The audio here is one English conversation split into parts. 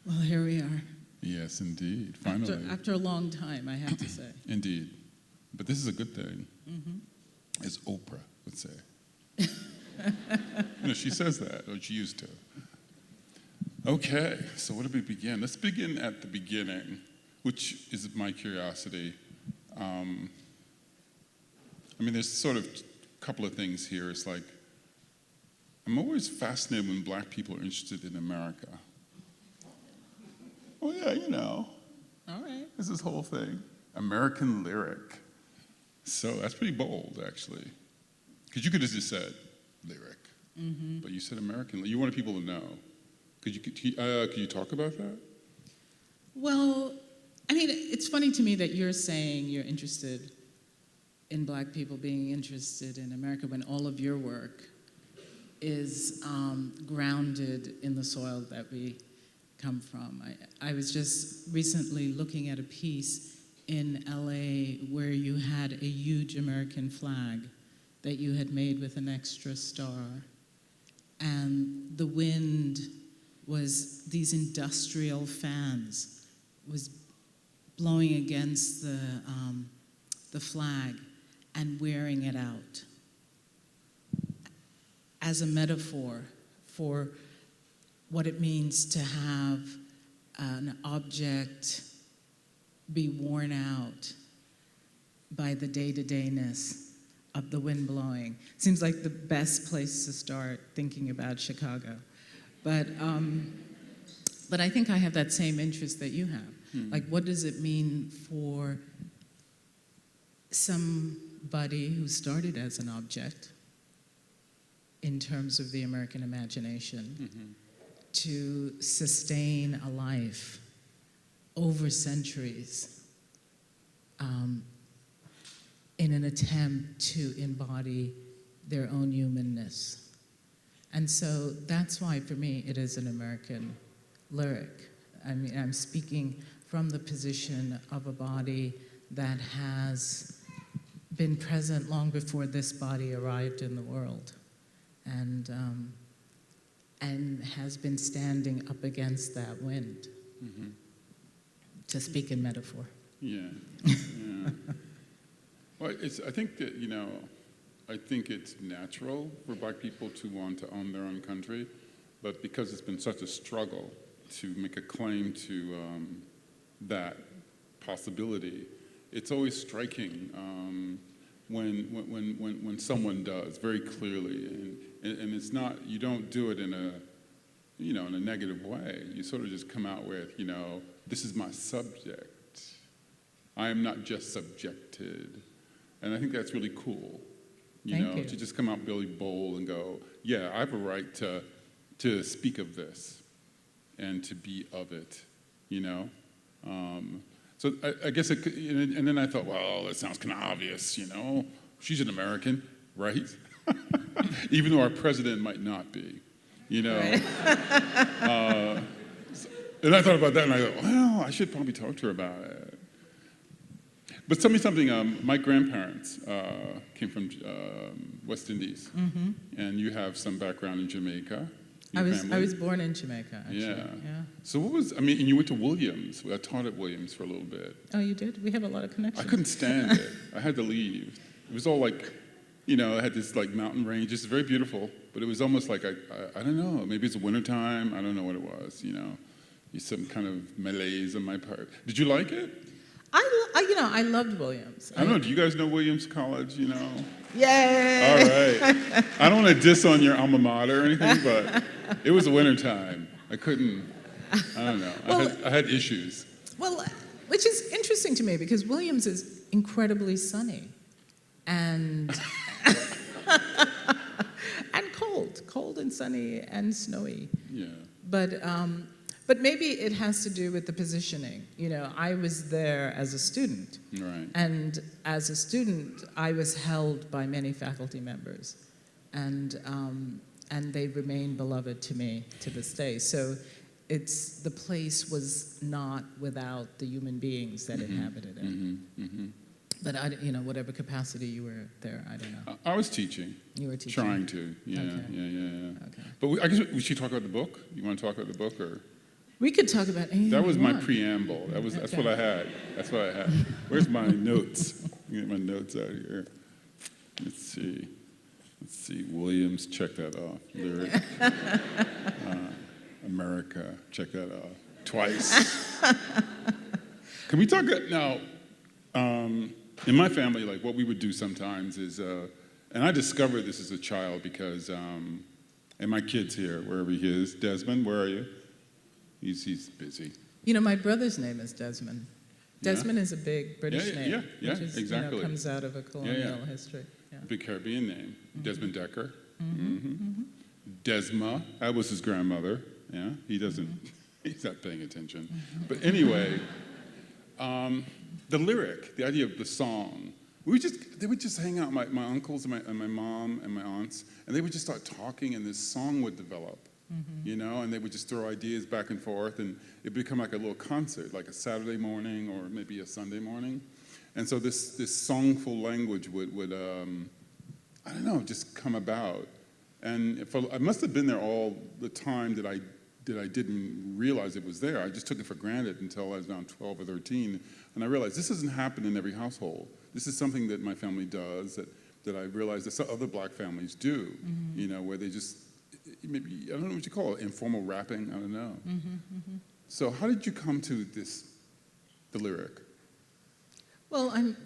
Well, here we are. Yes, indeed. Finally. After a long time, I have to say. Indeed. But this is a good thing, as Oprah would say. She says that, or she used to. Okay, so where do we begin? Let's begin at the beginning, which is my curiosity. There's sort of a couple of things here. It's like, I'm always fascinated when Black people are interested in America. Oh yeah, All right. there's this whole thing. American lyric. So that's pretty bold, actually. Because you could have just said lyric, but you said American. You wanted people to know. Could you talk about that? Well, it's funny to me that you're saying you're interested in Black people being interested in America when all of your work is grounded in the soil that we come from. I was just recently looking at a piece in LA where you had a huge American flag that you had made with an extra star. And the wind was these industrial fans was blowing against the flag and wearing it out as a metaphor for what it means to have an object be worn out by the day-to-dayness of the wind blowing. Seems like the best place to start thinking about Chicago. But I think I have that same interest that you have. Like, what does it mean for somebody who started as an object in terms of the American imagination to sustain a life over centuries in an attempt to embody their own humanness? And so that's why, for me, it is an American lyric. I'm speaking from the position of a body that has been present long before this body arrived in the world, and has been standing up against that wind, to speak in metaphor. Yeah. Well, I think that, I think it's natural for Black people to want to own their own country, but because it's been such a struggle to make a claim to that possibility, it's always striking when someone does very clearly, and it's not, you don't do it in a in a negative way. You sort of just come out with, this is my subject. I am not just subjected. And I think that's really cool, Thank you. to just come out really bold and go, yeah, I have a right to speak of this and to be of it, So I guess, and then I thought, well, that sounds kind of obvious, she's an American, right? Even though our president might not be, Right. And I thought about that, and I thought, well, I should probably talk to her about it. But tell me something. My grandparents came from West Indies, and you have some background in Jamaica. I was born in Jamaica, actually. Yeah. Yeah. So and you went to Williams. I taught at Williams for a little bit. Oh, you did? We have a lot of connections. I couldn't stand it. I had to leave. It was all like, it had this like mountain range. It's very beautiful, but it was almost like, I don't know, maybe it's wintertime. I don't know what it was, Some kind of malaise on my part. Did you like it? I loved Williams. I don't know. Do you guys know Williams College? Yay! All right. I don't want to diss on your alma mater or anything, but it was wintertime. I couldn't. I don't know. Well, I had issues. Well, which is interesting to me because Williams is incredibly sunny, and and cold and sunny and snowy. Yeah. But maybe it has to do with the positioning. I was there as a student. Right. And as a student, I was held by many faculty members. And they remain beloved to me to this day. So the place was not without the human beings that inhabited it. But whatever capacity you were there, I don't know. I was teaching. You were teaching? Trying to. Yeah, Okay. yeah. Okay. But I guess we should talk about the book. You want to talk about the book, or? We could talk about anything. That was we my want. preamble. That's Okay. what I had. That's what I had. Where's my notes? Get my notes out here. Let's see. Williams, check that off. Lyric. America, check that off. Twice. Can we talk now? In my family, like what we would do sometimes is, and I discovered this as a child because, and my kid's here, wherever he is. Desmond, where are you? He's busy. You know, my brother's name is Desmond. Yeah? Desmond is a big British name. Yeah, which is, exactly. You know, comes out of a colonial history. Yeah. Big Caribbean name. Desmond Decker. Desma, that was his grandmother. Yeah, he's not paying attention. But anyway, the lyric, the idea of the song, they would just hang out, my uncles and my mom and my aunts, and they would just start talking and this song would develop, you know, and they would just throw ideas back and forth and it'd become like a little concert, like a Saturday morning or maybe a Sunday morning. And so this songful language would I don't know, just come about. And I must have been there all the time that I didn't realize it was there. I just took it for granted until I was around 12 or 13. And I realized this doesn't happen in every household. This is something that my family does that I realized that some other black families do, you know, where they just, maybe, I don't know what you call it, informal rapping, I don't know. So how did you come to the lyric? Well, I'm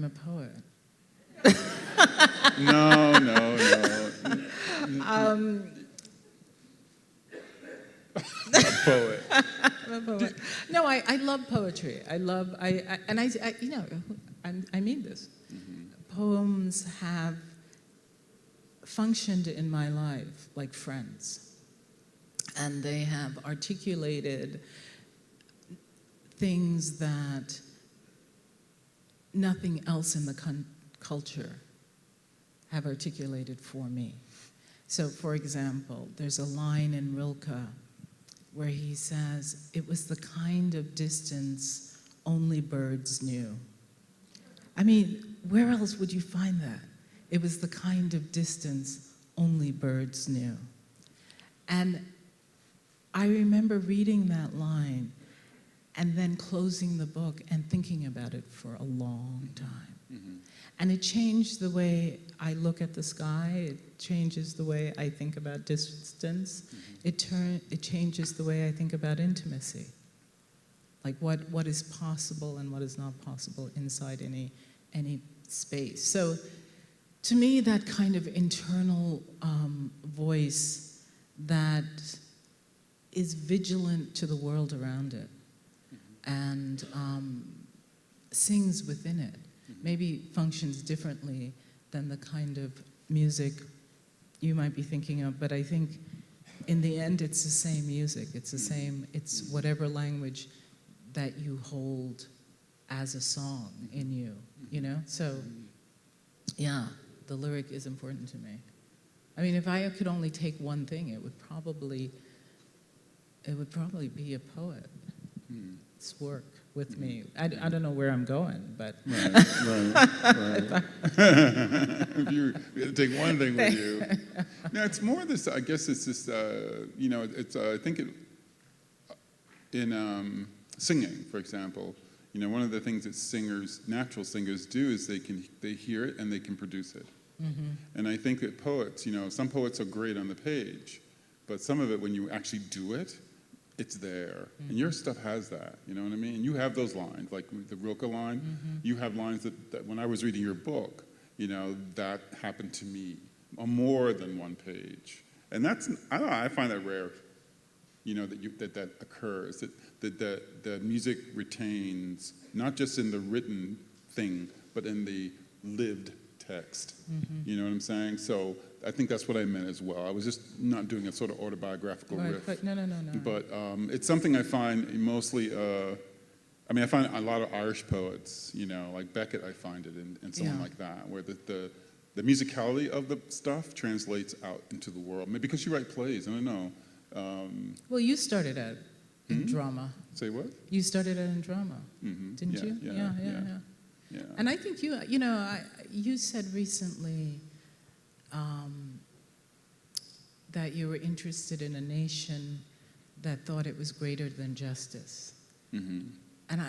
a poet. No. A poet. I'm a poet. No, I love poetry. I mean this. Poems have functioned in my life like friends, and they have articulated things that nothing else in the culture have articulated for me. So, for example, there's a line in Rilke where he says, "It was the kind of distance only birds knew." I mean, where else would you find that? It was the kind of distance only birds knew. And I remember reading that line and then closing the book and thinking about it for a long time. And it changed the way I look at the sky. It changes the way I think about distance. It changes the way I think about intimacy. Like what is possible and what is not possible inside any space. So to me, that kind of internal voice that is vigilant to the world around it and sings within it, maybe functions differently than the kind of music you might be thinking of, but I think in the end it's the same music. It's whatever language that you hold as a song in you, you know? So, yeah, the lyric is important to me. I mean, if I could only take one thing, it would probably be a poet. It's work with me. I don't know where I'm going, but... Right. If you had to take one thing with you. No, it's more this, I guess it's this, you know, it's, I think in singing, for example, you know, one of the things that natural singers do is they hear it and they can produce it. And I think that poets, you know, some poets are great on the page, but some of it, when you actually do it, it's there. And your stuff has that, you know what I mean? You have those lines, like the Rilke line. You have lines that when I was reading your book, you know, that happened to me on more than one page. And that's, I don't know, I find that rare, you know, that occurs, that the music retains, not just in the written thing, but in the lived text. You know what I'm saying? So I think that's what I meant as well. I was just not doing a sort of autobiographical riff. But no. But it's something I find mostly, I mean, I find a lot of Irish poets, you know, like Beckett, I find it, and someone like that, where the musicality of the stuff translates out into the world. Maybe because you write plays, I don't know. Well, you started out in drama. Say what? You started out in drama, didn't you? Yeah. And I think you said recently that you were interested in a nation that thought it was greater than justice. Hmm. And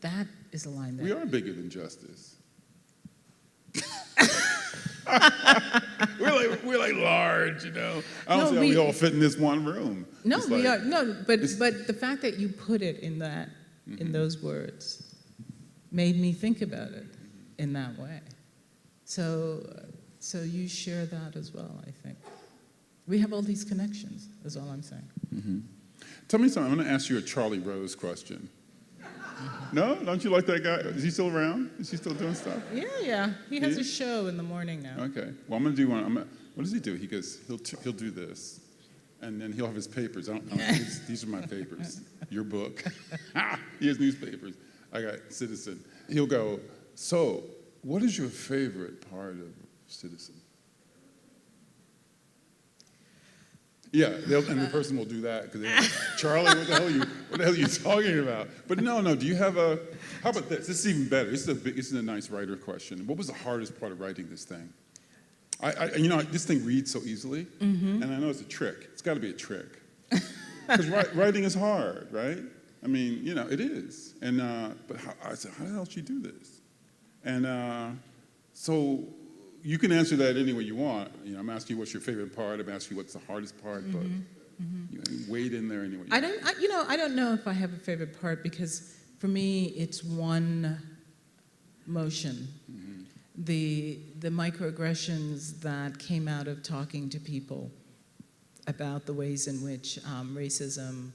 that is a line that... We are bigger than justice. we're like large, you know. I don't see how we all fit in this one room. No, It's we like- are. No, but the fact that you put it in that, in those words, made me think about it in that way. So you share that as well, I think. We have all these connections, is all I'm saying. Tell me something. I'm going to ask you a Charlie Rose question. No? Don't you like that guy? Is he still around? Is he still doing stuff? Yeah. He has Yeah? a show in the morning now. Okay. Well, I'm going to do one. What does he do? He goes, he'll do this, and then he'll have his papers. These are my papers. Your book. He has newspapers. I got Citizen. He'll go, so what is your favorite part of Citizen? Yeah, and the person will do that because they're like, Charlie, what the hell are you talking about? But no, do you have how about this? This is even better. This is a nice writer question. What was the hardest part of writing this thing? This thing reads so easily, and I know it's a trick. It's got to be a trick. Because writing is hard, right? I mean, it is. And but I said, how the hell did she do this? And so you can answer that any way you want. I'm asking you what's your favorite part. I'm asking you what's the hardest part, but wade in there any way you want. I don't know if I have a favorite part because for me it's one motion. The microaggressions that came out of talking to people about the ways in which racism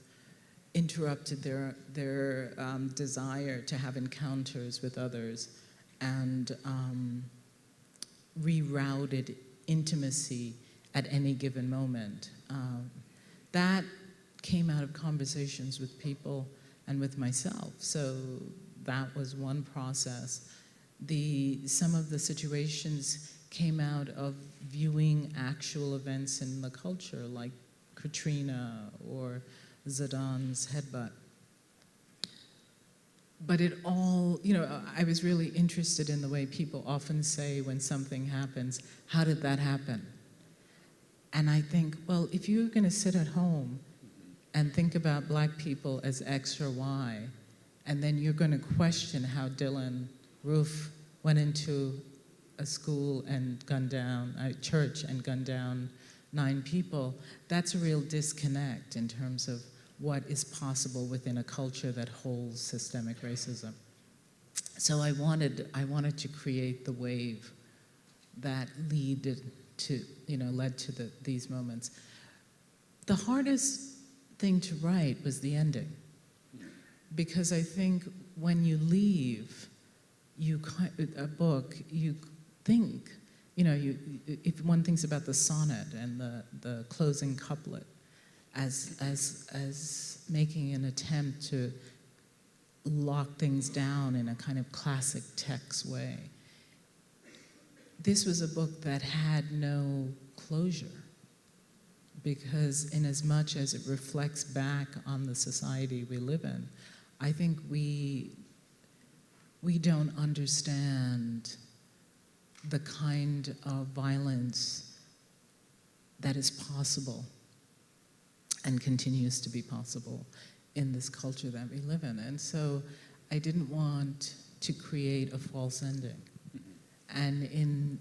interrupted their desire to have encounters with others and rerouted intimacy at any given moment. That came out of conversations with people and with myself. So that was one process. Some of the situations came out of viewing actual events in the culture, like Katrina or Zidane headbutt. But it all, I was really interested in the way people often say when something happens, how did that happen? And I think, well, if you're going to sit at home and think about black people as X or Y, and then you're going to question how Dylan Roof went into a school and gunned down, a church and gunned down 9 people, that's a real disconnect in terms of what is possible within a culture that holds systemic racism. So I wanted to create the wave that led to these moments. The hardest thing to write was the ending, because I think when you leave a book, you think, if one thinks about the sonnet and the closing couplet, as making an attempt to lock things down in a kind of classic text way. This was a book that had no closure, because in as much as it reflects back on the society we live in, I think we don't understand the kind of violence that is possible and continues to be possible in this culture that we live in. And so I didn't want to create a false ending. And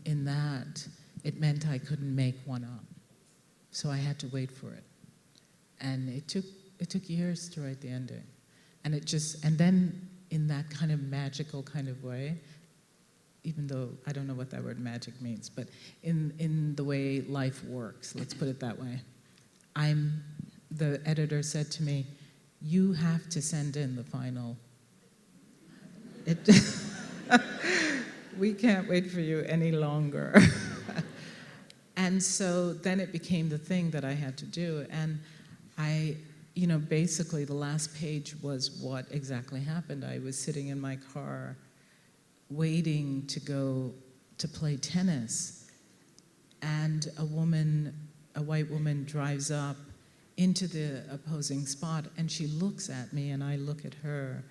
in that, it meant I couldn't make one up. So I had to wait for it. And it took years to write the ending. And then in that kind of magical kind of way, even though I don't know what that word magic means, but in the way life works, let's put it that way, the editor said to me, you have to send in the final. We can't wait for you any longer. And so then it became the thing that I had to do. And basically the last page was what exactly happened. I was sitting in my car waiting to go to play tennis. And a white woman drives up into the opposing spot, and she looks at me, and I look at her.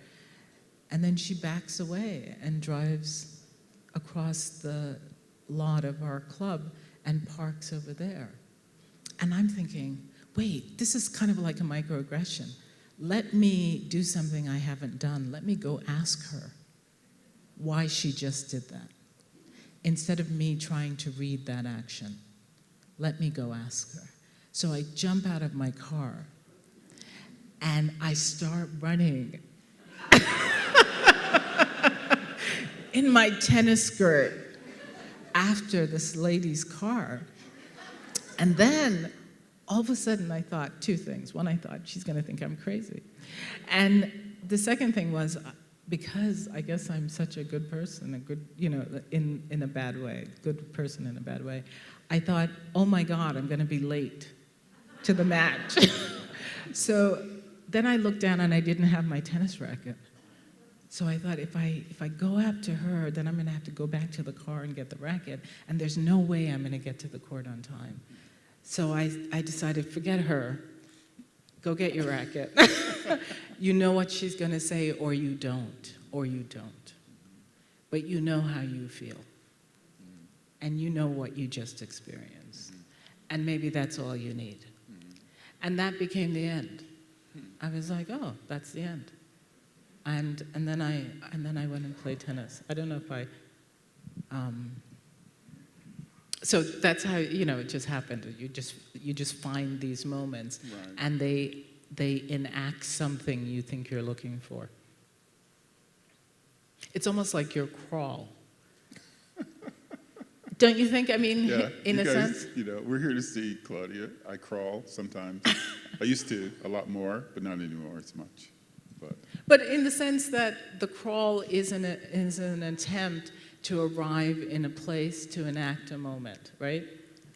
And then she backs away and drives across the lot of our club and parks over there. And I'm thinking, wait, this is kind of like a microaggression. Let me do something I haven't done. Let me go ask her why she just did that. Instead of me trying to read that action, let me go ask her. So I jump out of my car and I start running in my tennis skirt after this lady's car. And then all of a sudden I thought two things. One, I thought she's going to think I'm crazy. And the second thing was, because I guess I'm such a good person, a good, in a bad way, good person in a bad way, I thought, oh my God, I'm going to be late to the match. So then I looked down and I didn't have my tennis racket. So I thought, if I go after her, then I'm going to have to go back to the car and get the racket, and there's no way I'm going to get to the court on time. So I decided, forget her. Go get your racket. You know what she's going to say, or you don't, But you know how you feel. And you know what you just experienced. And maybe that's all you need. And that became the end. I was like, oh, that's the end. And then I went and played tennis. I don't know if I. So that's how it just happened. You just find these moments, Right. and they enact something you think you're looking for. It's almost like your crawl. Don't you think? I mean, Yeah, in you a guys, sense. we're here to see Claudia. I crawl sometimes. I used to a lot more, but not anymore as much. But in the sense that the crawl is an attempt to arrive in a place to enact a moment, right?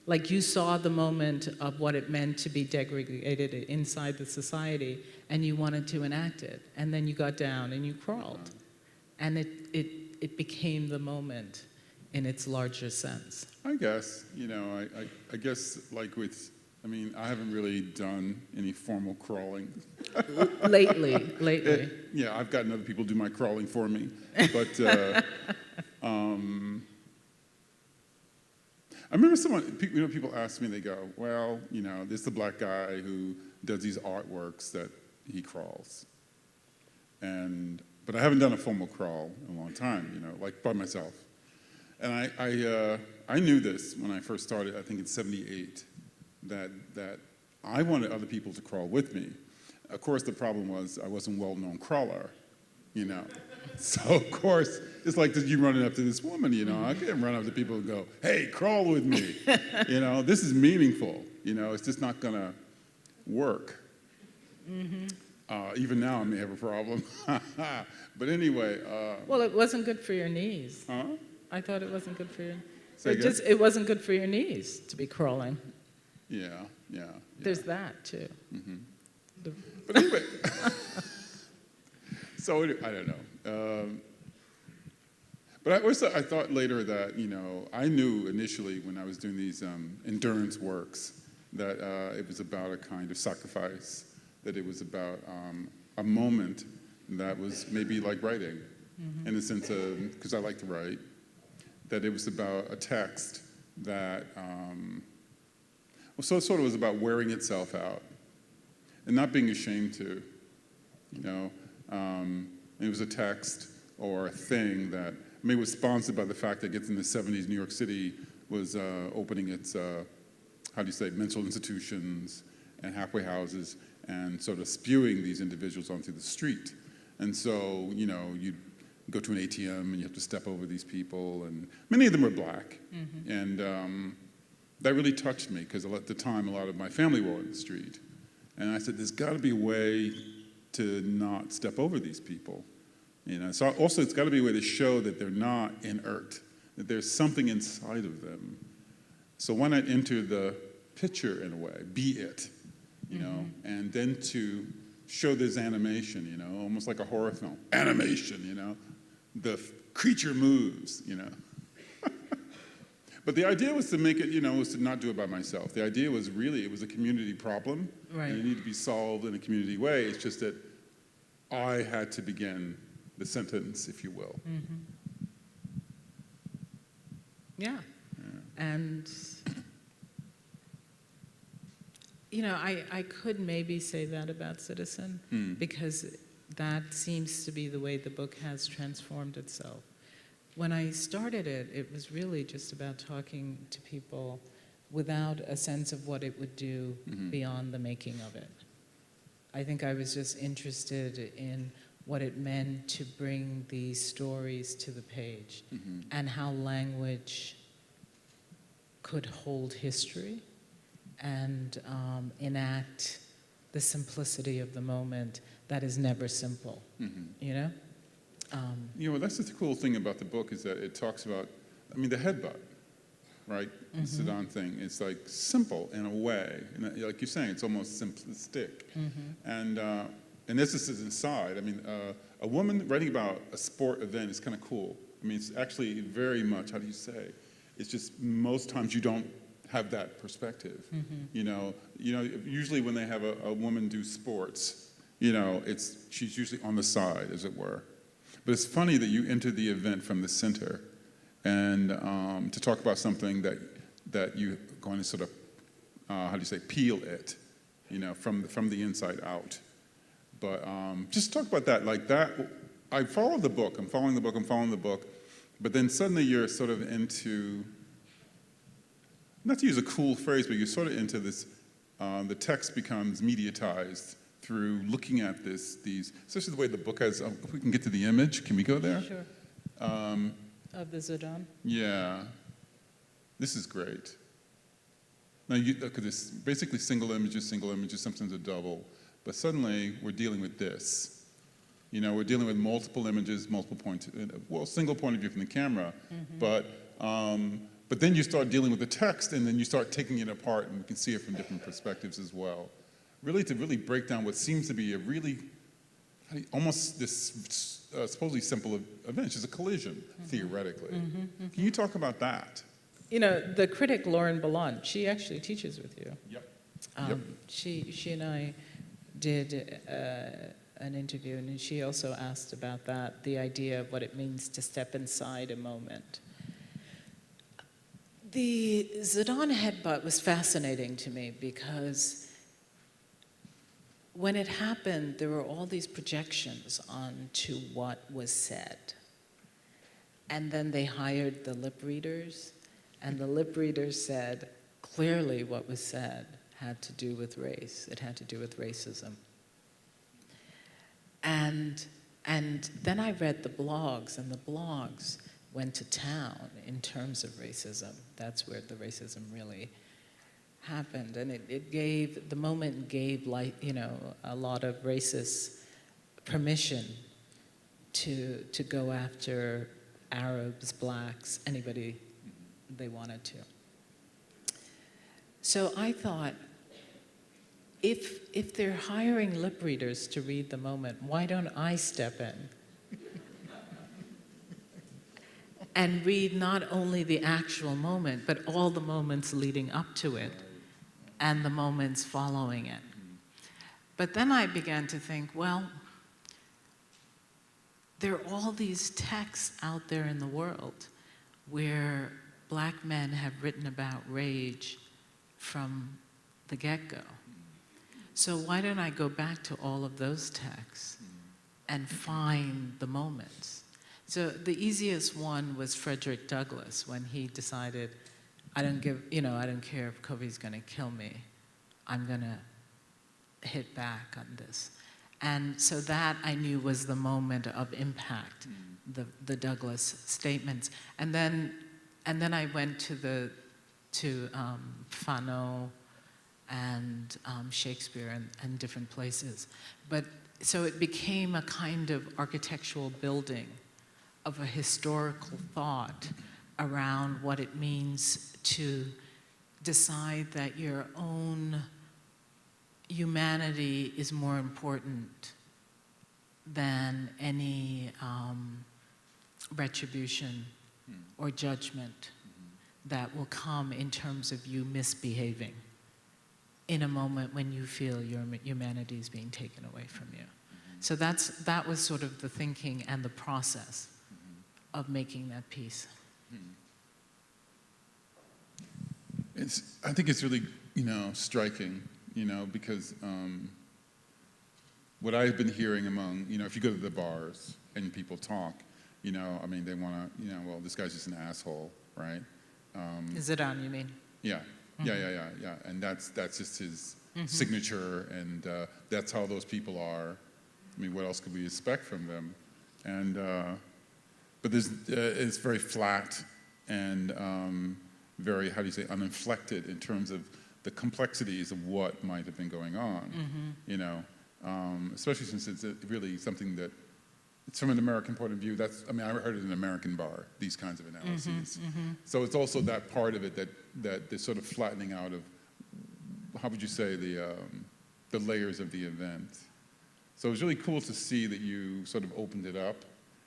Like you saw the moment of what it meant to be degraded inside the society, and you wanted to enact it. And then you got down and you crawled. And it became the moment in its larger sense. I guess, I guess like I haven't really done any formal crawling. Lately. Yeah, I've gotten other people do my crawling for me. But I remember people ask me, they go, well, there's the black guy who does these artworks that he crawls. But I haven't done a formal crawl in a long time, like by myself. And I knew this when I first started, I think in '78, that I wanted other people to crawl with me. Of course, the problem was I wasn't a well-known crawler, So, of course, it's like you running up to this woman, I can't run up to people and go, hey, crawl with me. This is meaningful. It's just not going to work. Even now I may have a problem. But anyway. Well, it wasn't good for your knees. Huh? I thought it wasn't good for your Say it wasn't good for your knees to be crawling. Yeah. There's that, too. But anyway. So, I don't know. But I thought later that, I knew initially when I was doing these endurance works that it was about a kind of sacrifice, that it was about a moment that was maybe like writing, in the sense of, because I like to write, that it was about a text that, so it sort of was about wearing itself out and not being ashamed to, it was a text or a thing that was sponsored by the fact that in the 70s, New York City was opening its, mental institutions and halfway houses and sort of spewing these individuals onto the street. And so, you'd go to an ATM and you have to step over these people, and many of them were black. And that really touched me because at the time, a lot of my family were on the street. And I said, there's got to be a way to not step over these people. So also it's got to be a way to show that they're not inert, that there's something inside of them. So why not enter the picture in a way, be it, and then to show this animation, almost like a horror film, animation, the creature moves, But the idea was to make it, was to not do it by myself. The idea was really, it was a community problem, Right. and it needed to be solved in a community way. It's just that I had to begin the sentence, if you will. Yeah. And You know, I could maybe say that about Citizen, because that seems to be the way the book has transformed itself. When I started it, it was really just about talking to people without a sense of what it would do beyond the making of it. I think I was just interested in what it meant to bring these stories to the page and how language could hold history and enact the simplicity of the moment that is never simple, you know? You know, that's the cool thing about the book is that it talks about, I mean, the headbutt, right? The Zidane thing. It's like simple in a way. And like you're saying, it's almost simplistic. And this is inside. I mean, a woman writing about a sport event is kind of cool. I mean, it's actually very much, how do you say? It's just most times you don't have that perspective. You know, usually when they have a woman do sports, you know, she's usually on the side, as it were. But it's funny that you enter the event from the center, and to talk about something that you're going to sort of, how do you say, peel it, you know, from the inside out. But just talk about that, like that. I follow the book. I'm following the book, but then suddenly you're sort of into, not to use a cool phrase, but you're sort of into this. The text becomes mediatized through looking at these, especially the way the book has, if we can get to the image, can we go there? Sure. Of the Zidane? Yeah. This is great. Now, because it's basically single images, sometimes a double, but suddenly we're dealing with this. You know, we're dealing with multiple images, multiple points, well, single point of view from the camera, but then you start dealing with the text, and then you start taking it apart, and you can see it from different perspectives as well. Really, to really break down what seems to be a really, almost this supposedly simple event. It's just a collision, theoretically. Can you talk about that? You know, the critic Lauren Ballant, she actually teaches with you. Yep. She and I did an interview, and she also asked about that, the idea of what it means to step inside a moment. The Zidane headbutt was fascinating to me because when it happened, there were all these projections onto what was said. And then they hired the lip readers, and the lip readers said, clearly what was said had to do with race. It had to do with racism. And then I read the blogs, and the blogs went to town in terms of racism. That's where the racism really happened, and the moment gave, like, you know, a lot of racists permission to go after Arabs, blacks, anybody they wanted to. So I thought, if they're hiring lip readers to read the moment, why don't I step in and read not only the actual moment, but all the moments leading up to it and the moments following it. But then I began to think, well, there are all these texts out there in the world where black men have written about rage from the get-go. So why don't I go back to all of those texts and find the moments? So the easiest one was Frederick Douglass when he decided, I don't care if Kobe's gonna kill me, I'm gonna hit back on this. And so that I knew was the moment of impact, the Douglass statements. And then I went to Fanon and Shakespeare and different places. But so it became a kind of architectural building of a historical thought around what it means to decide that your own humanity is more important than any retribution or judgment that will come in terms of you misbehaving in a moment when you feel your humanity is being taken away from you. So that was sort of the thinking and the process of making that piece. I think it's really, striking because what I've been hearing among, if you go to the bars and people talk, they want to, well, this guy's just an asshole, right? Zidane, you mean? Yeah, yeah. And that's just his signature, and that's how those people are. I mean, what else could we expect from them? And but it's very flat and very, how do you say, uninflected in terms of the complexities of what might have been going on. Especially since it's really something that, it's from an American point of view. I heard it in an American bar, these kinds of analyses. So it's also that part of it that the sort of flattening out of, how would you say, the layers of the event. So it was really cool to see that you sort of opened it up,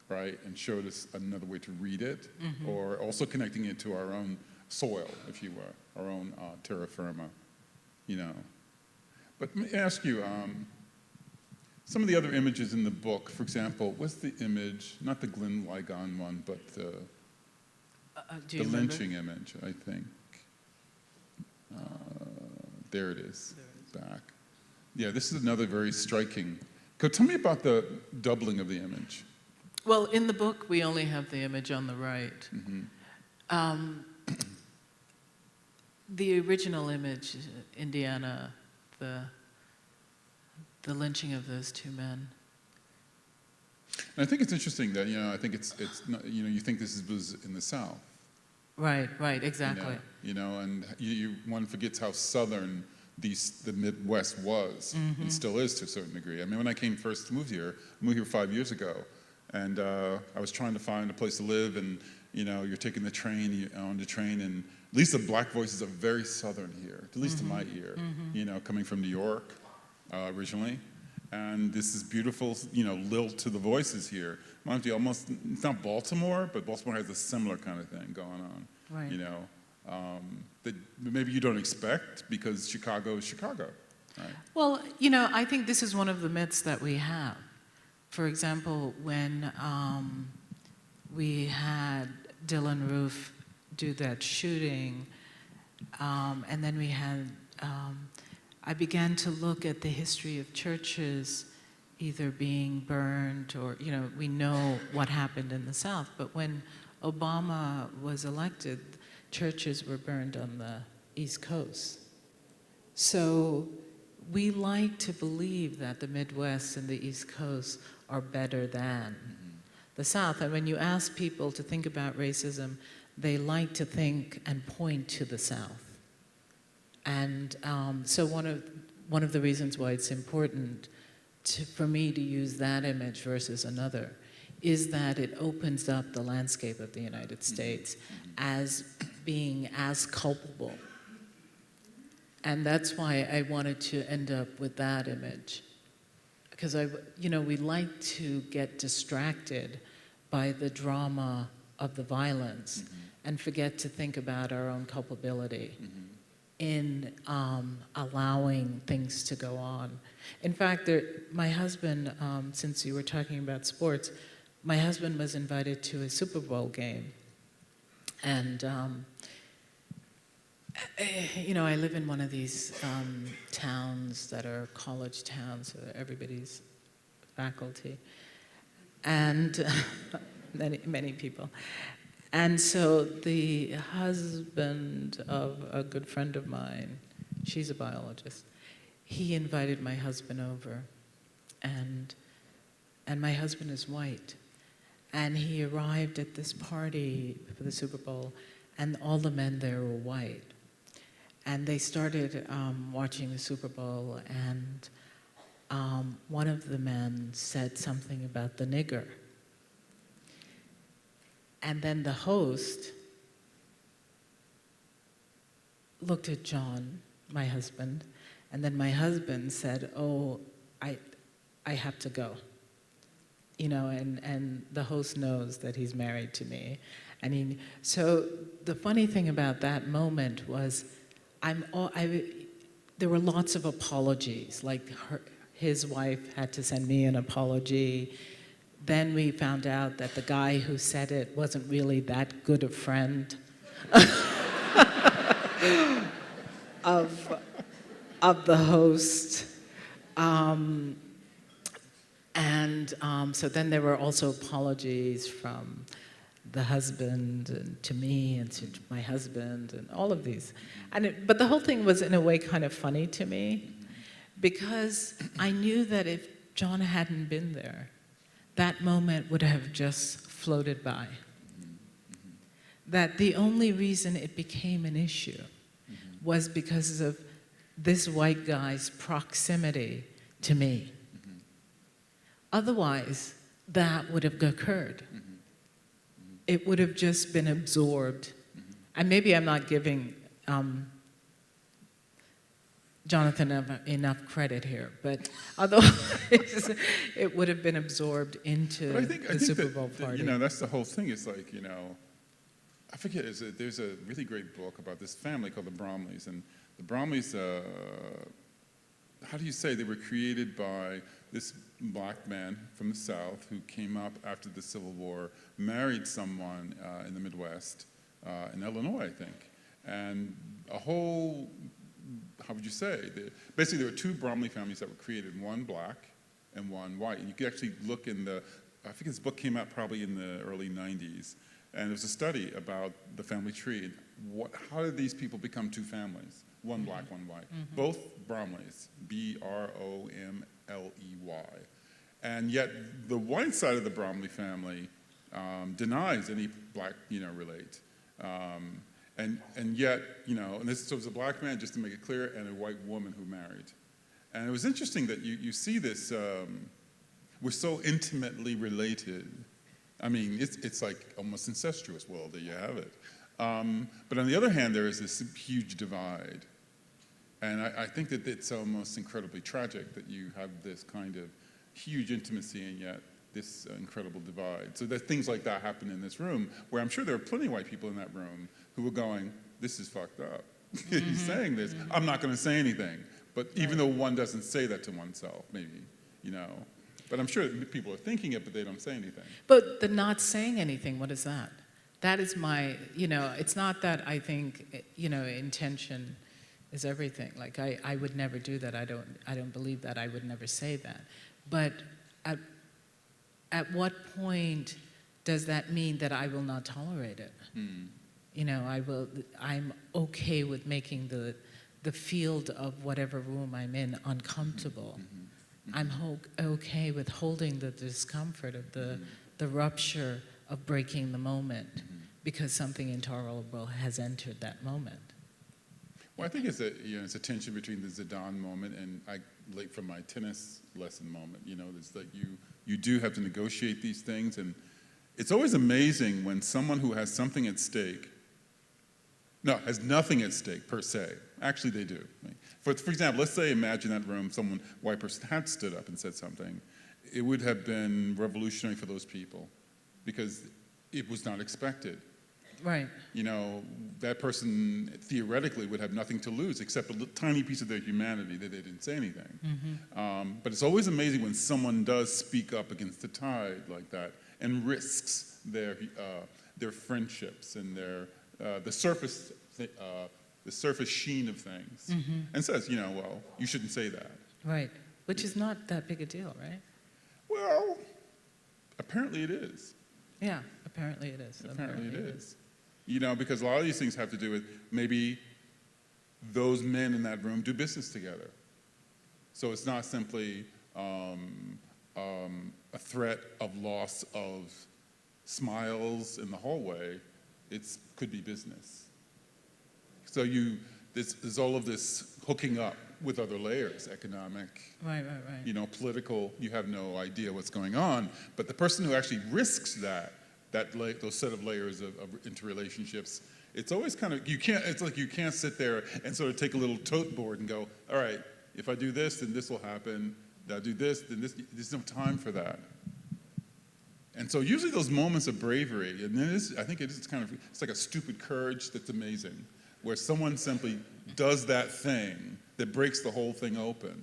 right, and showed us another way to read it, or also connecting it to our own soil, if you will, our own terra firma, But let me ask you, some of the other images in the book, for example, what's the image, not the Glenn Ligon one, but the lynching image, I think. There it is, back. Yeah, this is another very striking. Tell me about the doubling of the image. Well, in the book, we only have the image on the right. The original image, Indiana, the lynching of those two men. And I think it's interesting that, I think it's not, you think this was in the South. Right, exactly. And one forgets how southern the Midwest was and still is to a certain degree. I mean, when I first moved here 5 years ago, and I was trying to find a place to live, and you're taking the train, on the train, and at least the black voices are very southern here, at least to my ear. Coming from New York originally, and this is beautiful, lilt to the voices here. Reminds me almost, it's not Baltimore, but Baltimore has a similar kind of thing going on. Right. That maybe you don't expect because Chicago is Chicago, right? Well, I think this is one of the myths that we have. For example, when we had Dylan Roof do that shooting, and then we had, I began to look at the history of churches either being burned or, we know what happened in the South, but when Obama was elected, churches were burned on the East Coast. So we like to believe that the Midwest and the East Coast are better than the South. And when you ask people to think about racism, they like to think and point to the South. And so one of the reasons why it's important for me to use that image versus another is that it opens up the landscape of the United States as being as culpable. And that's why I wanted to end up with that image. Because we like to get distracted by the drama of the violence and forget to think about our own culpability in allowing things to go on. In fact, my husband, since you were talking about sports, my husband was invited to a Super Bowl game. And, I live in one of these towns that are college towns, so everybody's faculty, and many people. And so the husband of a good friend of mine, she's a biologist, he invited my husband over, and my husband is white. And he arrived at this party for the Super Bowl, and all the men there were white. And they started watching the Super Bowl, and one of the men said something about the nigger. And then the host looked at John, my husband, and then my husband said, "Oh, I have to go." And the host knows that he's married to me. So the funny thing about that moment was there were lots of apologies, like his wife had to send me an apology. Then we found out that the guy who said it wasn't really that good a friend of of the host. So then there were also apologies from the husband and to me and to my husband and all of these. But the whole thing was in a way kind of funny to me because I knew that if John hadn't been there, that moment would have just floated by. That the only reason it became an issue was because of this white guy's proximity to me. Otherwise, that would have occurred. It would have just been absorbed. And maybe I'm not giving Jonathan enough credit here, but otherwise, it would have been absorbed into the Super Bowl party. You know, that's the whole thing. It's like, you know, I forget, there's a really great book about this family called the Bromleys. And the Bromleys, how do you say, they were created by this black man from the South who came up after the Civil War, married someone in the Midwest, in Illinois, I think. And a whole, how would you say, basically there were two Bromley families that were created, one black and one white. And you could actually look in I think this book came out probably in the early 90s. And there was a study about the family tree. How did these people become two families? One black, one white. Both Bromleys, Bromley. And yet the white side of the Bromley family denies any black, relate. And yet, and this was a black man, just to make it clear, and a white woman who married. And it was interesting that you see this, we're so intimately related. I mean, it's like almost incestuous. Well, there you have it. But on the other hand, there is this huge divide. And I think that it's almost incredibly tragic that you have this kind of huge intimacy and yet this incredible divide. So that things like that happen in this room, where I'm sure there are plenty of white people in that room who were going, this is fucked up. He's saying this. I'm not going to say anything. But even though one doesn't say that to oneself, maybe, But I'm sure people are thinking it, but they don't say anything. But the not saying anything, what is that? That is my, it's not that I think, intention is everything. Like I would never do that. I don't believe that. I would never say that. But at what point does that mean that I will not tolerate it? I'm okay with making the field of whatever room I'm in uncomfortable. I'm okay with holding the discomfort of the rupture of breaking the moment because something intolerable has entered that moment. Well, I think it's a tension between the Zidane moment and from my tennis lesson moment. It's like you do have to negotiate these things, and it's always amazing when someone who has something at stake, has nothing at stake per se. Actually, they do. For example, let's say, imagine that room, white person had stood up and said something. It would have been revolutionary for those people because it was not expected. Right. That person theoretically would have nothing to lose except a tiny piece of their humanity that they didn't say anything. But it's always amazing when someone does speak up against the tide like that and risks their friendships and the surface sheen of things, and says, well, you shouldn't say that. Right, which is not that big a deal, right? Well, apparently it is. Yeah, apparently it is. Apparently it is. Because a lot of these things have to do with maybe those men in that room do business together. So it's not simply a threat of loss of smiles in the hallway. It could be business. So there's all of this hooking up with other layers, economic, right. Political. You have no idea what's going on. But the person who actually risks those set of layers of interrelationships, it's always kind of, it's like you can't sit there and sort of take a little tote board and go, all right, if I do this, then this will happen. If I do this, then this. There's no time for that. And so usually those moments of bravery, and I think it's like a stupid courage that's amazing, where someone simply does that thing that breaks the whole thing open.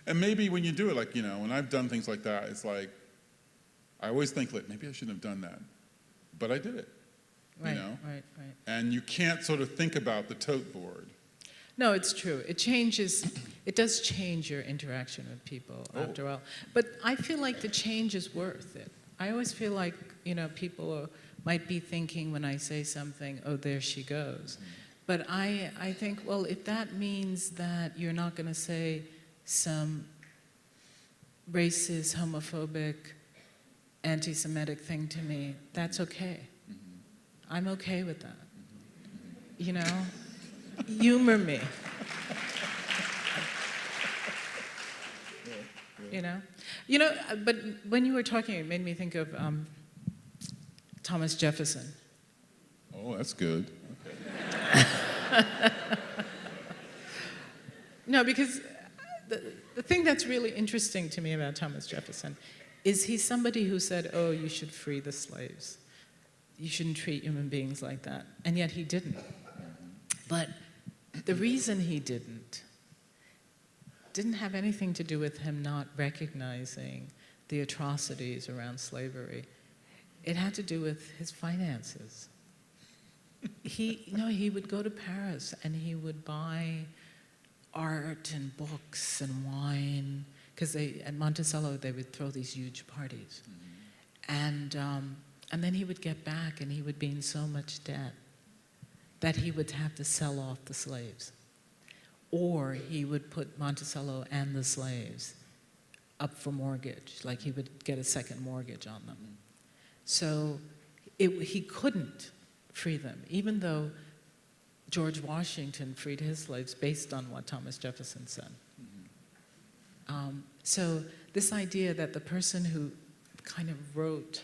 And maybe when you do it, like, when I've done things like that, it's like, I always think, like, maybe I shouldn't have done that. But I did it, Right. And you can't sort of think about the tote board. No, it's true. It changes it does change your interaction with people after a while. But I feel like the change is worth it. I always feel like, people might be thinking when I say something, oh, there she goes. But I think, well, if that means that you're not going to say some racist, homophobic, anti-Semitic thing to me, that's okay. I'm okay with that. Humor me. But when you were talking, it made me think of Thomas Jefferson. Oh, that's good. No, because the thing that's really interesting to me about Thomas Jefferson is he's somebody who said, oh, you should free the slaves. You shouldn't treat human beings like that. And yet he didn't. But the reason he didn't have anything to do with him not recognizing the atrocities around slavery. It had to do with his finances. He would go to Paris and he would buy art and books and wine, because at Monticello they would throw these huge parties. And then he would get back and he would be in so much debt that he would have to sell off the slaves. Or he would put Monticello and the slaves up for mortgage, like he would get a second mortgage on them. So he couldn't free them, even though George Washington freed his slaves based on what Thomas Jefferson said. So this idea that the person who kind of wrote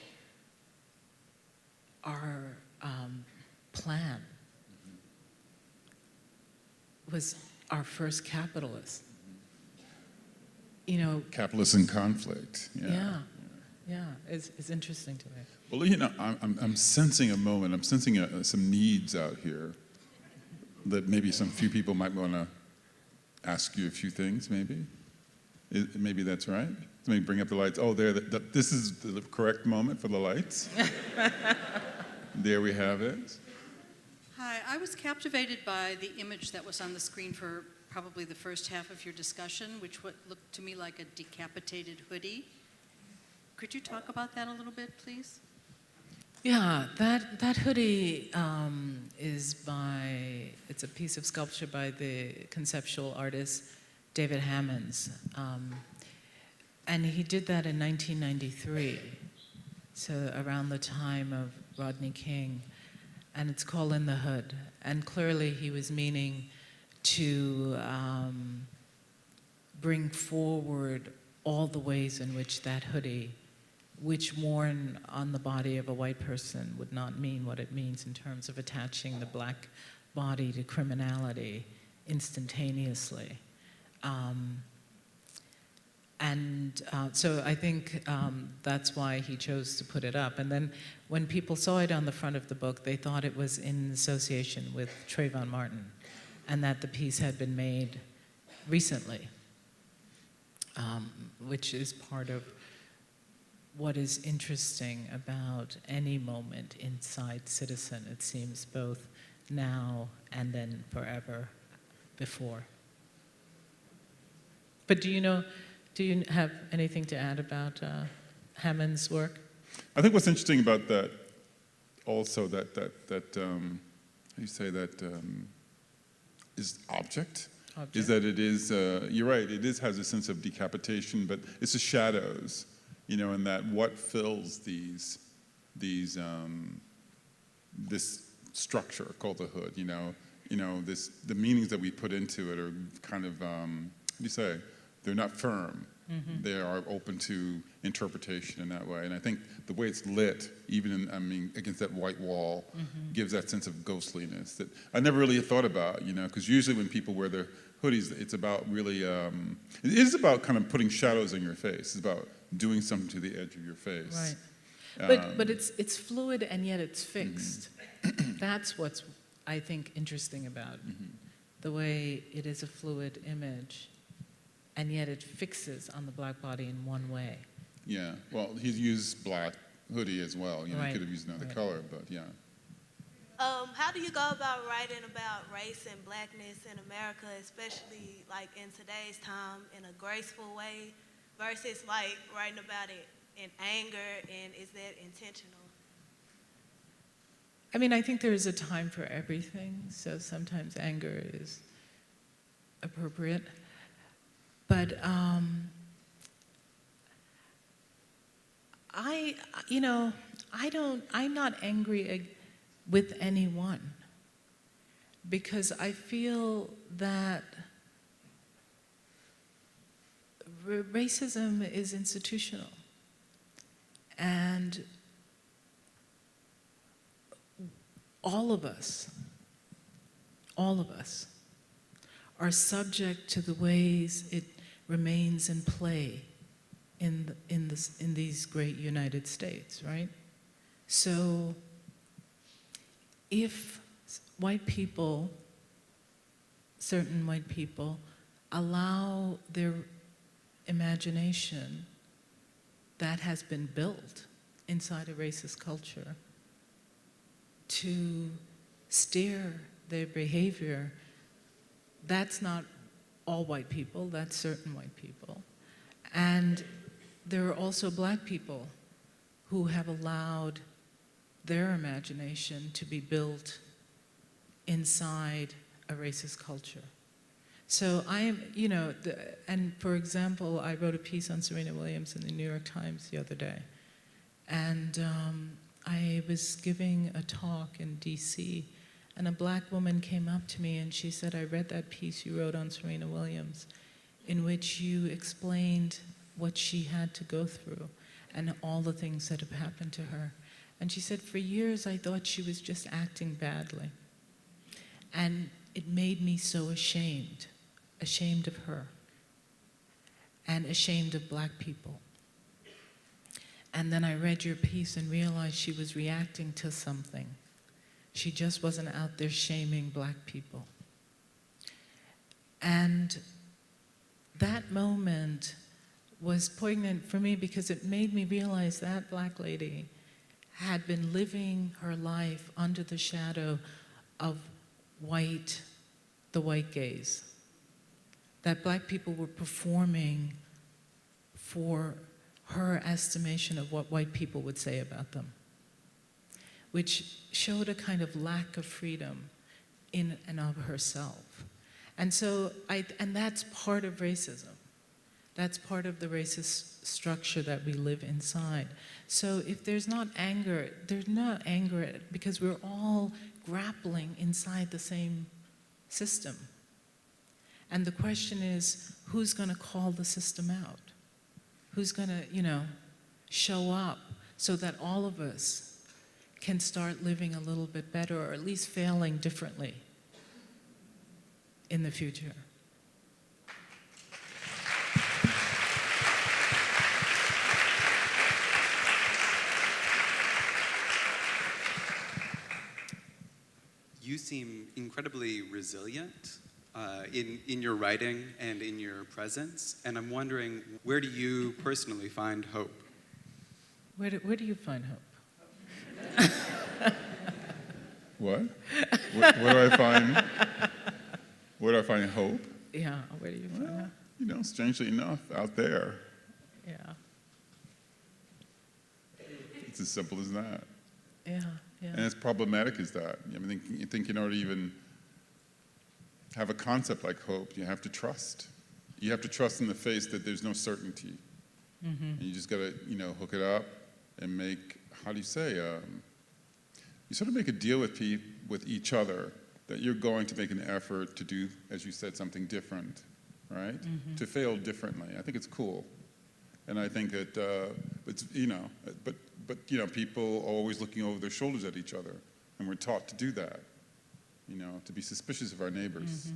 our plan was our first capitalist. Capitalists in conflict. Yeah, it's interesting to me. Well, I'm sensing a moment. I'm sensing some needs out here that maybe some few people might want to ask you a few things. Maybe that's right. Maybe bring up the lights. Oh, there. This is the correct moment for the lights. There we have it. Hi, I was captivated by the image that was on the screen for probably the first half of your discussion, which looked to me like a decapitated hoodie. Could you talk about that a little bit, please? Yeah, that hoodie it's a piece of sculpture by the conceptual artist David Hammons. And he did that in 1993, so around the time of Rodney King. And it's called In the Hood. And clearly he was meaning to bring forward all the ways in which that hoodie, which worn on the body of a white person would not mean what it means in terms of attaching the black body to criminality instantaneously. So I think that's why he chose to put it up. And then when people saw it on the front of the book, they thought it was in association with Trayvon Martin, and that the piece had been made recently, which is part of what is interesting about any moment inside Citizen, it seems, both now and then forever before. But do you have anything to add about Hammond's work? I think what's interesting about that, also that how do you say that is object, is that it is. You're right. It has a sense of decapitation, but it's the shadows, and that what fills this structure called the hood. The meanings that we put into it are kind of what do you say? They're not firm. Mm-hmm. They are open to interpretation in that way. And I think the way it's lit, even against that white wall, mm-hmm. gives that sense of ghostliness that I never really thought about, because usually when people wear their hoodies, it's about really, it is about kind of putting shadows in your face. It's about doing something to the edge of your face. Right. But it's fluid and yet it's fixed. Mm-hmm. That's what's, I think, interesting about it. Mm-hmm. The way it is a fluid image, and yet it fixes on the black body in one way. Yeah, well, he's used black hoodie as well. Right. He could have used another color, but yeah. How do you go about writing about race and blackness in America, especially like in today's time, in a graceful way, versus like writing about it in anger, and is that intentional? I mean, I think there is a time for everything, so sometimes anger is appropriate. But I'm not angry with anyone because I feel that racism is institutional. And all of us are subject to the ways it remains in play in these great United States, right? So if white people, certain white people, allow their imagination that has been built inside a racist culture to steer their behavior, that's not all white people, that's certain white people. And there are also black people who have allowed their imagination to be built inside a racist culture. So I am, and for example, I wrote a piece on Serena Williams in the New York Times the other day. And I was giving a talk in DC, and a black woman came up to me and she said, I read that piece you wrote on Serena Williams, in which you explained what she had to go through and all the things that have happened to her. And she said, for years I thought she was just acting badly. And it made me so ashamed of her and ashamed of black people. And then I read your piece and realized she was reacting to something. She just wasn't out there shaming black people. And that moment was poignant for me because it made me realize that black lady had been living her life under the shadow of the white gaze. That black people were performing for her estimation of what white people would say about them, which showed a kind of lack of freedom in and of herself. And so, and that's part of racism. That's part of the racist structure that we live inside. So if there's not anger because we're all grappling inside the same system. And the question is, who's going to call the system out? Who's going to, show up so that all of us can start living a little bit better, or at least failing differently in the future? You seem incredibly resilient in your writing and in your presence, and I'm wondering, where do you personally find hope? Where do you find hope? What? Where do I find? Where do I find hope? Yeah, where do you find hope? Strangely enough, out there. Yeah. It's as simple as that. Yeah. And as problematic as that. I think in order to even have a concept like hope, you have to trust. You have to trust in the face that there's no certainty. Mm-hmm. And you just got to, hook it up and make, you sort of make a deal with each other that you're going to make an effort to do, as you said, something different, right? Mm-hmm. To fail differently. I think it's cool. And I think that it's, but people are always looking over their shoulders at each other, and we're taught to do that, to be suspicious of our neighbors.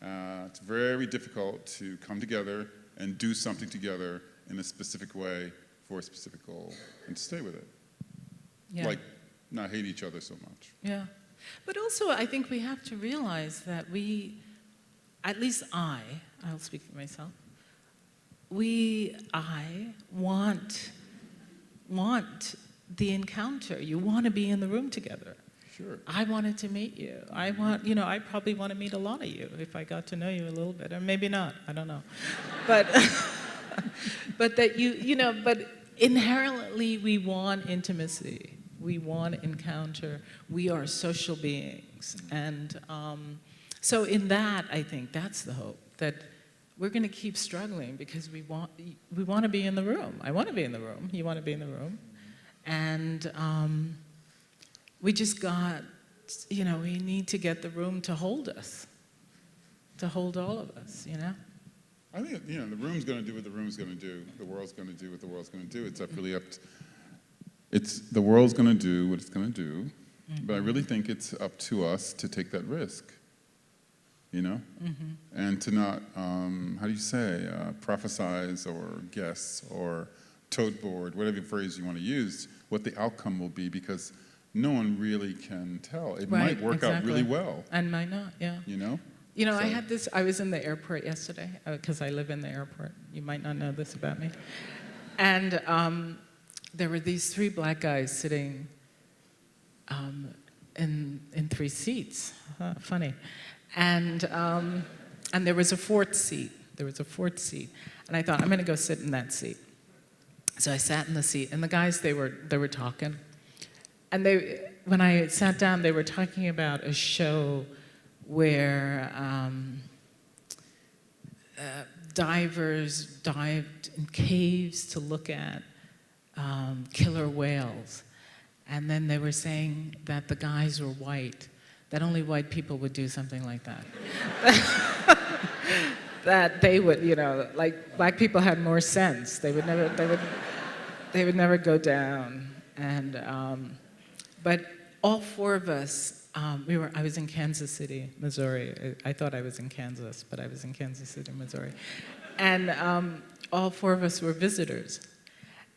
Mm-hmm. It's very difficult to come together and do something together in a specific way for a specific goal, and to stay with it. Yeah. Like, not hate each other so much. Yeah. But also, I think we have to realize that at least I'll speak for myself, I want the encounter. You want to be in the room together. Sure. I wanted to meet you. I probably want to meet a lot of you if I got to know you a little bit, or maybe not. I don't know, but but that but inherently we want intimacy. We want encounter. We are social beings, and so in that, I think that's the hope that we're going to keep struggling because we want to be in the room. I want to be in the room. You want to be in the room, and. We just got, we need to get the room to hold us, to hold all of us, I think, the room's going to do what the room's going to do. The world's going to do what the world's going to do. It's really up to, the world's going to do what it's going to do, but I really think it's up to us to take that risk, and to not, how do you say, prophesize or guess or tote board, whatever phrase you want to use, what the outcome will be, because no one really can tell. It might work out really well. And might not, yeah. I was in the airport yesterday, because I live in the airport. You might not know this about me. And there were these 3 black guys sitting in 3 seats. Funny. And there was a 4th seat. And I thought, I'm going to go sit in that seat. So I sat in the seat, and the guys, they were talking. And when I sat down, they were talking about a show where divers dived in caves to look at killer whales. And then they were saying that the guys were white, that only white people would do something like that. That they would, like black people had more sense. They would never go down. And but all 4 of us, I was in Kansas City, Missouri. I thought I was in Kansas, but I was in Kansas City, Missouri. And all 4 of us were visitors.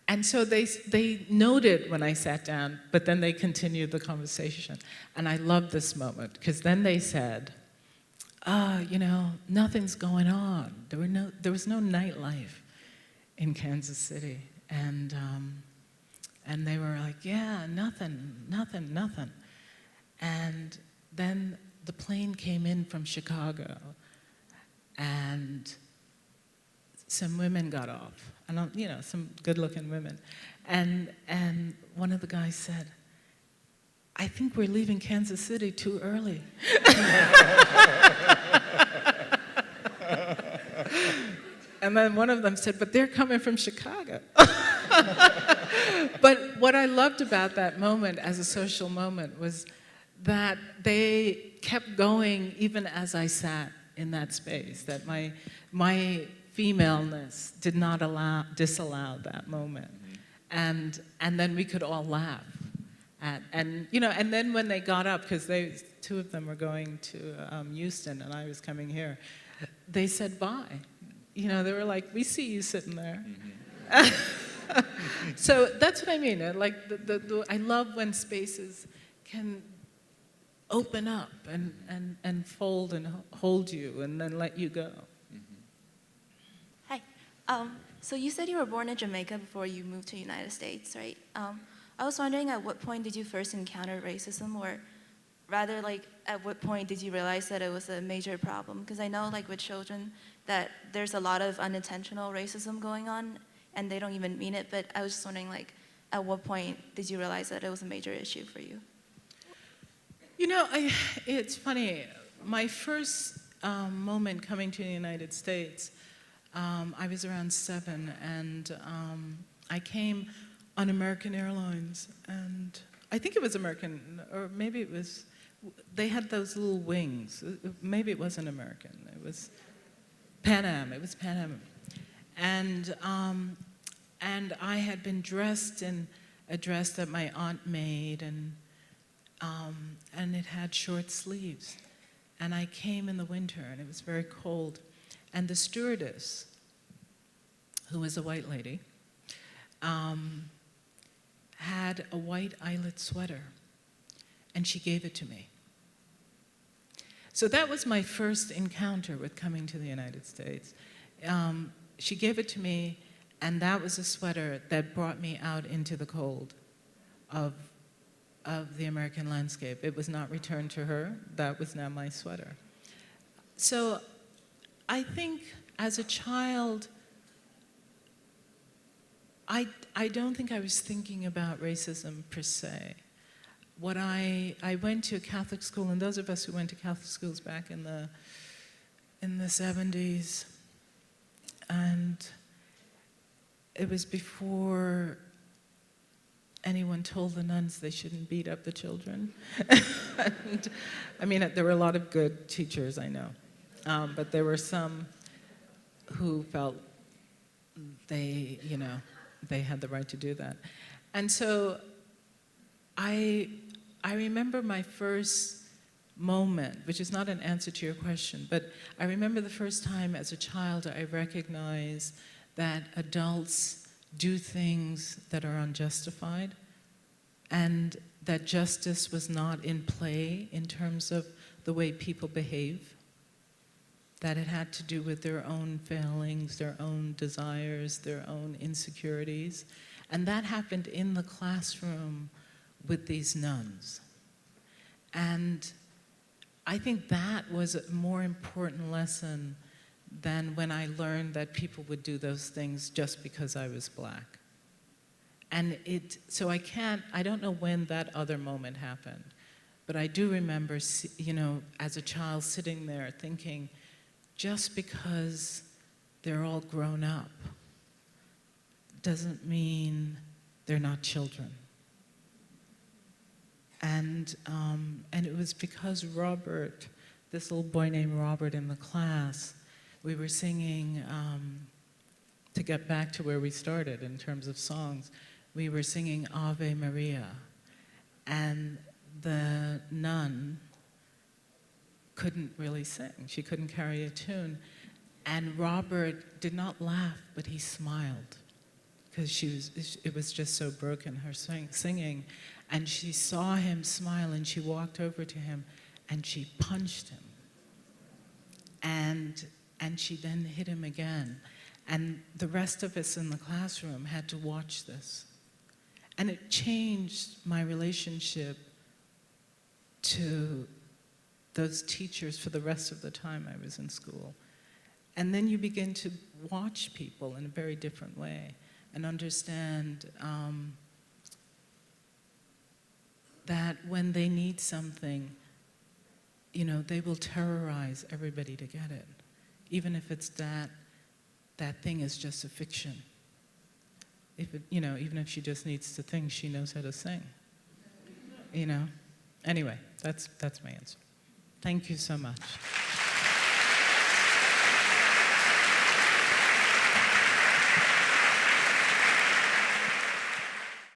And so they noted when I sat down, but then they continued the conversation. And I loved this moment, because then they said, nothing's going on. There was no nightlife in Kansas City. And they were like, yeah, nothing. And then the plane came in from Chicago, and some women got off, and some good-looking women. And one of the guys said, I think we're leaving Kansas City too early. And then one of them said, but they're coming from Chicago. But what I loved about that moment as a social moment was that they kept going even as I sat in that space, that my femaleness did not disallow that moment. And then we could all laugh. And then when they got up, because 2 of them were going to Houston and I was coming here, they said bye. They were like, we see you sitting there. So that's what I mean. I love when spaces can open up and fold and hold you and then let you go. Hi. So you said you were born in Jamaica before you moved to the United States, right? I was wondering, at what point did you first encounter racism, or rather, at what point did you realize that it was a major problem? Because I know, with children, that there's a lot of unintentional racism going on, and they don't even mean it, but I was just wondering, at what point did you realize that it was a major issue for you? It's funny. My first moment coming to the United States, I was around 7, and I came on American Airlines, and I think it was American, or maybe it was, they had those little wings. Maybe it wasn't American. It was Pan Am. It was Pan Am. And I had been dressed in a dress that my aunt made, and it had short sleeves. And I came in the winter, and it was very cold. And the stewardess, who was a white lady, had a white eyelet sweater, and she gave it to me. So that was my first encounter with coming to the United States. She gave it to me, and that was a sweater that brought me out into the cold of of the American landscape. It was not returned to her. That was now my sweater. So I think as a child, I don't think I was thinking about racism per se. I went to a Catholic school, and those of us who went to Catholic schools back in the 70s, and it was before anyone told the nuns they shouldn't beat up the children. And, I mean, there were a lot of good teachers, I know, but there were some who felt they had the right to do that. And so I remember my first moment, which is not an answer to your question, but I remember the first time as a child I recognized that adults do things that are unjustified, and that justice was not in play in terms of the way people behave, that it had to do with their own failings, their own desires, their own insecurities. And that happened in the classroom with these nuns. And I think that was a more important lesson than when I learned that people would do those things just because I was black. And so I don't know when that other moment happened, but I do remember, as a child sitting there thinking, just because they're all grown up doesn't mean they're not children. And it was because Robert, this little boy named Robert in the class, we were singing, to get back to where we started in terms of songs, we were singing Ave Maria. And the nun couldn't really sing. She couldn't carry a tune. And Robert did not laugh, but he smiled, because it was just so broken, her singing. And she saw him smile, and she walked over to him, and she punched him. And she then hit him again. And the rest of us in the classroom had to watch this. And it changed my relationship to those teachers for the rest of the time I was in school. And then you begin to watch people in a very different way and understand that when they need something, they will terrorize everybody to get it, even if it's that thing is just a fiction. Even if she just needs to think, she knows how to sing. Anyway, that's my answer. Thank you so much.